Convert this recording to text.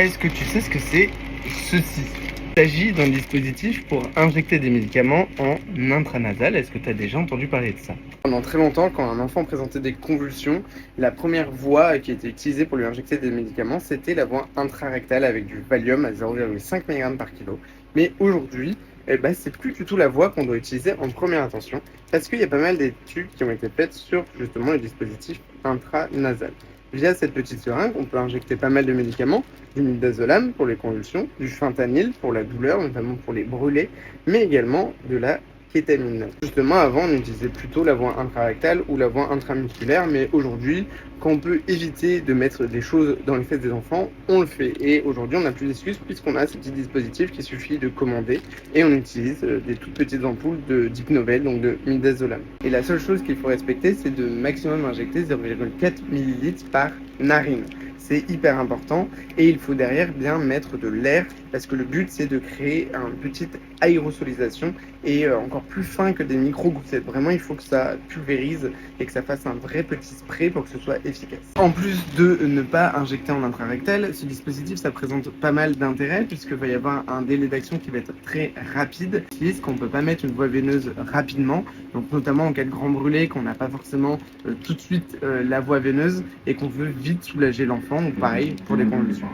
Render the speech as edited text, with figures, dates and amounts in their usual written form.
Est-ce que tu sais ce que c'est ceci? Il s'agit d'un dispositif pour injecter des médicaments en intranasal. Est-ce que tu as déjà entendu parler de ça? Pendant très longtemps, quand un enfant présentait des convulsions, la première voie qui était utilisée pour lui injecter des médicaments, c'était la voie intrarectale avec du Valium à 0,5 mg par kilo. Mais aujourd'hui, c'est plus du tout la voie qu'on doit utiliser en première intention, parce qu'il y a pas mal d'études qui ont été faites sur justement le dispositif intranasal. Via cette petite seringue, on peut injecter pas mal de médicaments, du midazolam pour les convulsions, du fentanyl pour la douleur, notamment pour les brûlés, mais également de la kétamine. Justement, avant, on utilisait plutôt la voie intrarectale ou la voie intramusculaire, mais aujourd'hui, quand on peut éviter de mettre des choses dans les fesses des enfants, on le fait. Et aujourd'hui, on n'a plus d'excuses puisqu'on a ce petit dispositif qu'il suffit de commander et on utilise des toutes petites ampoules d'Hypnovel, donc de midazolam. Et la seule chose qu'il faut respecter, c'est de maximum injecter 0,4 ml par narine. C'est hyper important et il faut derrière bien mettre de l'air parce que le but c'est de créer une petite aérosolisation et encore plus fin que des micro-gouttelettes. Vraiment, il faut que ça pulvérise et que ça fasse un vrai petit spray pour que ce soit efficace. En plus de ne pas injecter en intrarectal, ce dispositif ça présente pas mal d'intérêts puisqu'il va y avoir un délai d'action qui va être très rapide, qui est qu'on ne peut pas mettre une voie veineuse rapidement, donc notamment en cas de grand brûlé, qu'on n'a pas forcément tout de suite la voie veineuse et qu'on veut vite soulager l'enfant, donc pareil pour les convulsions.